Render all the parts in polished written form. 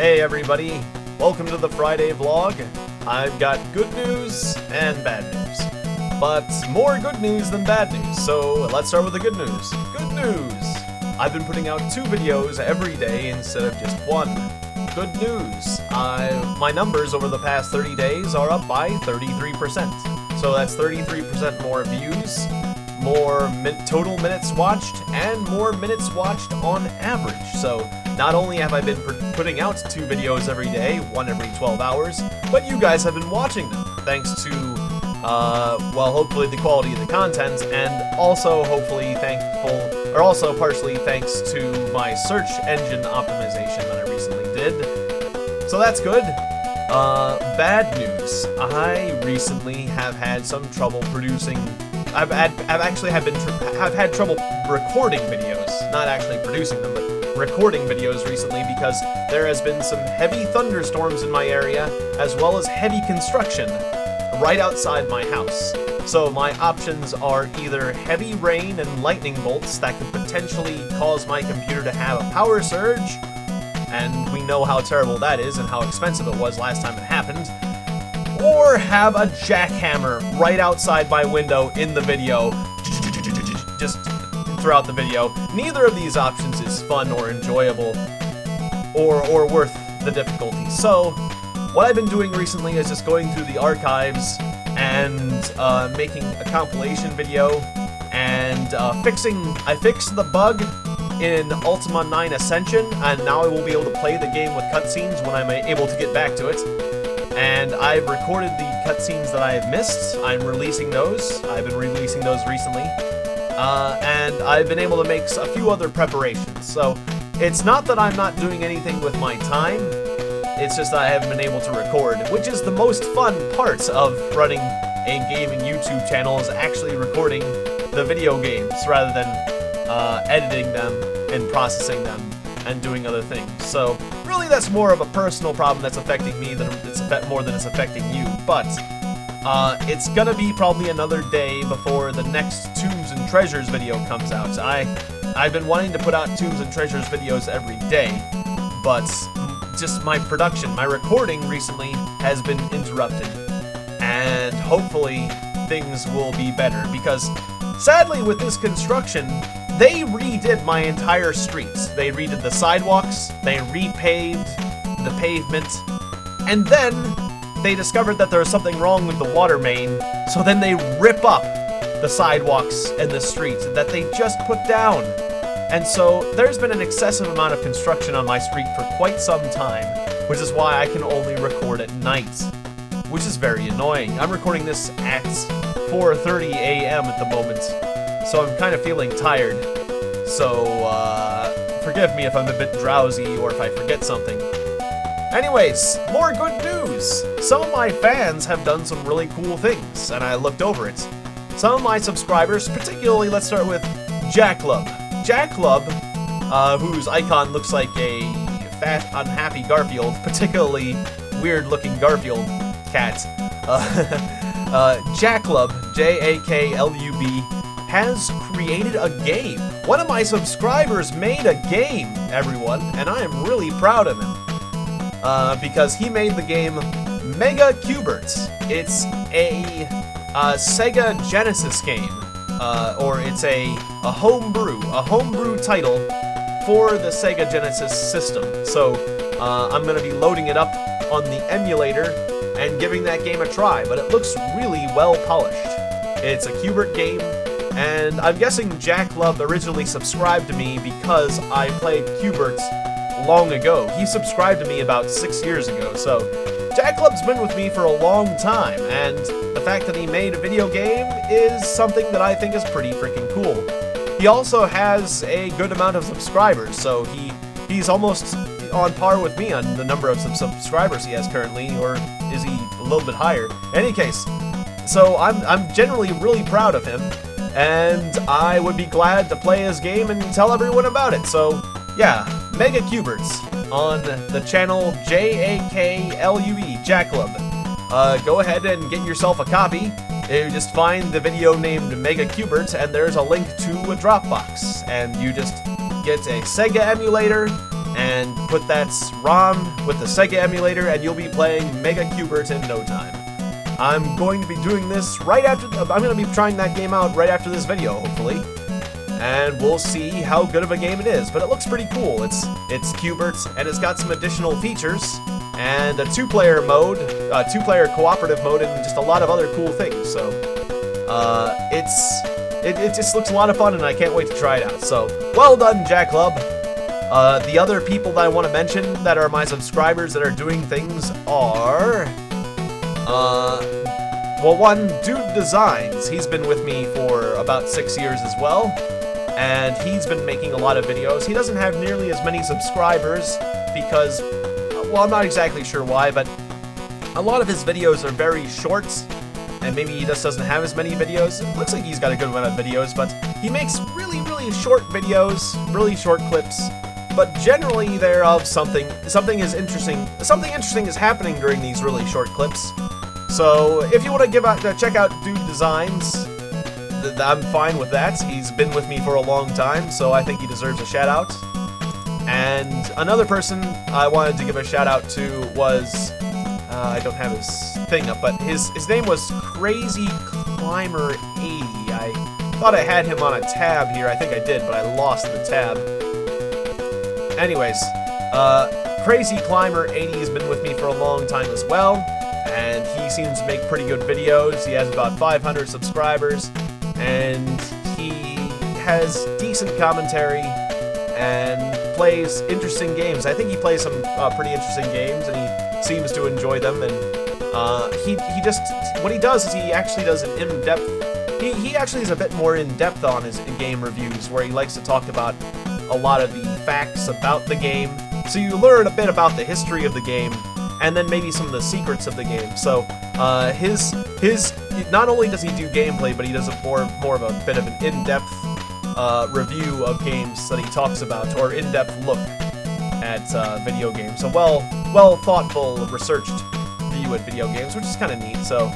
Hey everybody, welcome to the Friday vlog. I've got good news and bad news, but more good news than bad news, so let's start with the good news. Good news! I've been putting out 2 videos every day instead of just 1. Good news, my numbers over the past 30 days are up by 33%. So that's 33% more views, more total minutes watched, and more minutes watched on average. So not only have I been putting out 2 videos every day, 1 every 12 hours, but you guys have been watching them, thanks to, well, hopefully the quality of the content, and also hopefully partially thanks to my search engine optimization that I recently did. So that's good. Bad news. I recently have had some trouble producing. I've had trouble recording videos, not actually producing them, but recording videos recently because there has been some heavy thunderstorms in my area, as well as heavy construction right outside my house. So my options are either heavy rain and lightning bolts that could potentially cause my computer to have a power surge, and we know how terrible that is and how expensive it was last time it happened, or have a jackhammer right outside my window in the video, just throughout the video. Neither of these options is fun or enjoyable or worth the difficulty. So what I've been doing recently is just going through the archives and making a compilation video and I fixed the bug in Ultima 9 Ascension, and now I will be able to play the game with cutscenes when I'm able to get back to it. And I've recorded the cutscenes that I have missed. I'm releasing those. I've been releasing those recently. And I've been able to make a few other preparations. So it's not that I'm not doing anything with my time, it's just that I haven't been able to record, which is the most fun part of running a gaming YouTube channel, is actually recording the video games rather than editing them and processing them and doing other things. So really that's more of a personal problem that's affecting me more than it's affecting you, but it's gonna be probably another day before the next Tombs and Treasures video comes out. I've been wanting to put out Tombs and Treasures videos every day, but just my recording recently has been interrupted, and hopefully things will be better, because sadly with this construction, they redid my entire streets. They redid the sidewalks, they repaved the pavement, and then they discovered that there was something wrong with the water main, so then they rip up the sidewalks and the streets that they just put down. And so there's been an excessive amount of construction on my street for quite some time, which is why I can only record at night, which is very annoying. I'm recording this at 4:30 a.m. at the moment, so I'm kind of feeling tired. So, forgive me if I'm a bit drowsy or if I forget something. Anyways, more good news! Some of my fans have done some really cool things, and I looked over it. Some of my subscribers, particularly, let's start with Jacklub. Jacklub, whose icon looks like a fat, unhappy Garfield, particularly weird-looking Garfield cat. Jacklub, J-A-K-L-U-B, has created a game. One of my subscribers made a game, everyone, and I am really proud of him. Because he made the game Mega Cuberts. It's a Sega Genesis game, or it's a homebrew title for the Sega Genesis system. So I'm going to be loading it up on the emulator and giving that game a try, but it looks really well polished. It's a Cubert game, and I'm guessing Jack Love originally subscribed to me because I played Cubert long ago. He subscribed to me about 6 years ago, so Jack Love's been with me for a long time, and the fact that he made a video game is something that I think is pretty freaking cool. He also has a good amount of subscribers, so he's almost on par with me on the number of subscribers he has currently, or is he a little bit higher? In any case, so I'm generally really proud of him, and I would be glad to play his game and tell everyone about it. So yeah, Mega Cuberts on the channel J-A-K-L-U-E, Jacklub. Go ahead and get yourself a copy. You just find the video named Mega Cuberts, and there's a link to a Dropbox, and you just get a Sega emulator, and put that ROM with the Sega emulator, and you'll be playing Mega Q*bert in no time. I'm going to be doing this right after, I'm going to be trying that game out right after this video, hopefully. And we'll see how good of a game it is, but it looks pretty cool. It's Q*bert, and it's got some additional features, and a two-player mode, two-player cooperative mode, and just a lot of other cool things, so, it just looks a lot of fun, and I can't wait to try it out, so, well done, Jack Club. The other people that I want to mention that are my subscribers that are doing things are, well, one, Dude Designs. He's been with me for about 6 years as well, and he's been making a lot of videos. He doesn't have nearly as many subscribers because, well, I'm not exactly sure why, but a lot of his videos are very short, and maybe he just doesn't have as many videos. It looks like he's got a good amount of videos, but he makes really, really short videos, really short clips, but generally they're of something interesting is happening during these really short clips. So if you want to check out Dude Designs, I'm fine with that. He's been with me for a long time, so I think he deserves a shout out. And another person I wanted to give a shout out to was, I don't have his thing up, but his name was Crazy Climber 80. I thought I had him on a tab here. I think I did, but I lost the tab. Anyways, Crazy Climber 80 has been with me for a long time as well, and he seems to make pretty good videos. He has about 500 subscribers, and he has decent commentary and plays interesting games. I think he plays some pretty interesting games, and he seems to enjoy them, and what he does is he actually does an in-depth, he actually is a bit more in-depth on his game reviews, where he likes to talk about a lot of the facts about the game, so you learn a bit about the history of the game, and then maybe some of the secrets of the game. So, not only does he do gameplay, but he does more of a bit of an in-depth review of games that he talks about, or in-depth look at video games. So well thoughtful, researched view at video games, which is kind of neat. So,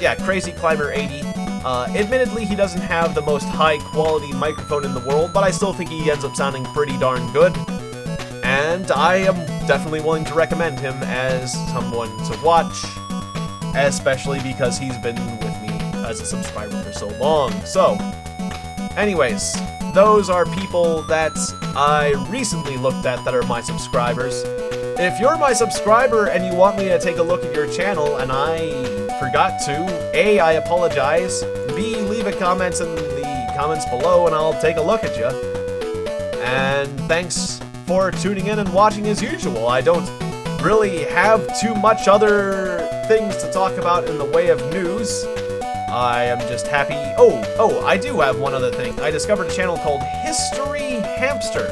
yeah, Crazy Climber 80. Admittedly, he doesn't have the most high-quality microphone in the world, but I still think he ends up sounding pretty darn good. And I am definitely willing to recommend him as someone to watch, especially because he's been with me as a subscriber for so long. So, anyways, those are people that I recently looked at that are my subscribers. If you're my subscriber and you want me to take a look at your channel and I forgot to, A, I apologize, B, leave a comment in the comments below and I'll take a look at you. And thanks for tuning in and watching as usual. I don't really have too much other things to talk about in the way of news. I am just happy. Oh, I do have one other thing. I discovered a channel called History Hamster.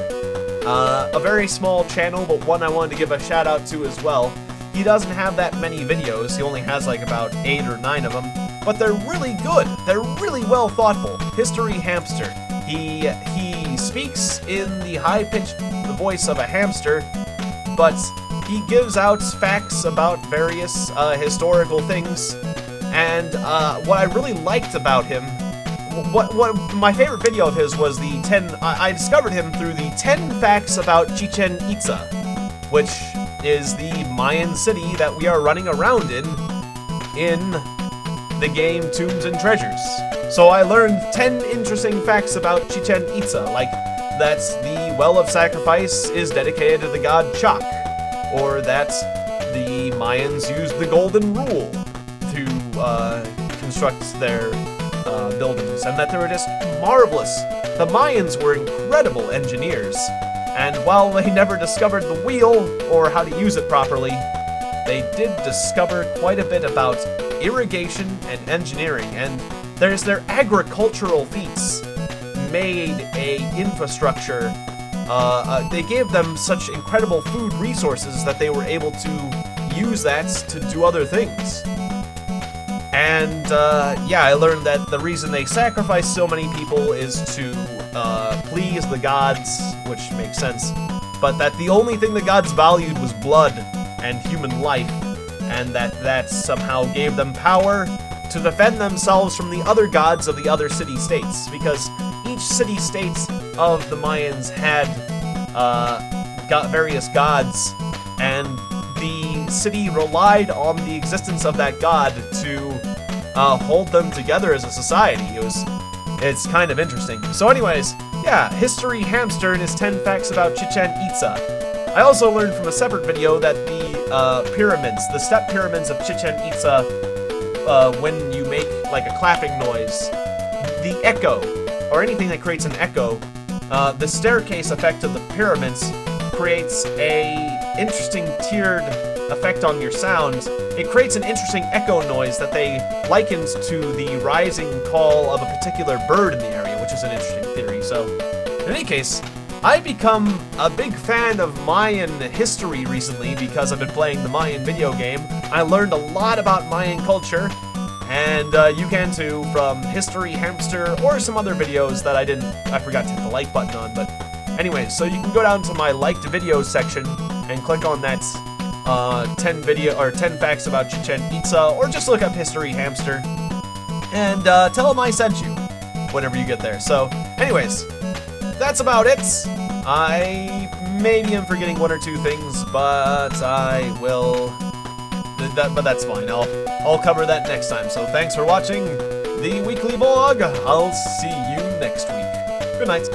A very small channel, but one I wanted to give a shout out to as well. He doesn't have that many videos. He only has like about 8 or 9 of them, but they're really good. They're really well thoughtful. History Hamster. He speaks in the high-pitched voice of a hamster, but he gives out facts about various historical things. And what I really liked about him, what my favorite video of his was the 10. I discovered him through the 10 facts about Chichen Itza, which is the Mayan city that we are running around in the game Tombs and Treasures. So I learned 10 interesting facts about Chichen Itza, like that the Well of Sacrifice is dedicated to the god Chak, or that the Mayans used the Golden Rule to construct their buildings, and that they were just marvelous. The Mayans were incredible engineers, and while they never discovered the wheel or how to use it properly, they did discover quite a bit about irrigation and engineering, and their agricultural feats made a infrastructure. They gave them such incredible food resources that they were able to use that to do other things. And yeah, I learned that the reason they sacrificed so many people is to please the gods, which makes sense, but that the only thing the gods valued was blood and human life, and that somehow gave them power to defend themselves from the other gods of the other city-states, because each city-state of the Mayans had various gods, and the city relied on the existence of that god to hold them together as a society. It's kind of interesting. So anyways, yeah, History Hamster and his 10 facts about Chichen Itza. I also learned from a separate video that the pyramids, the step pyramids of Chichen Itza, when you make like a clapping noise, the echo, or anything that creates an echo, the staircase effect of the pyramids creates a interesting tiered effect on your sound. It creates an interesting echo noise that they likened to the rising call of a particular bird in the area, which is an interesting theory. So, in any case, I've become a big fan of Mayan history recently because I've been playing the Mayan video game. I learned a lot about Mayan culture, and you can too from History Hamster or some other videos that I forgot to hit the like button on. But anyways, so you can go down to my liked videos section and click on that 10 facts about Chichen Itza, or just look up History Hamster and tell them I sent you whenever you get there. So anyways, that's about it. I maybe am forgetting one or two things, but I will. But that's fine. I'll cover that next time. So thanks for watching the weekly vlog. I'll see you next week. Good night.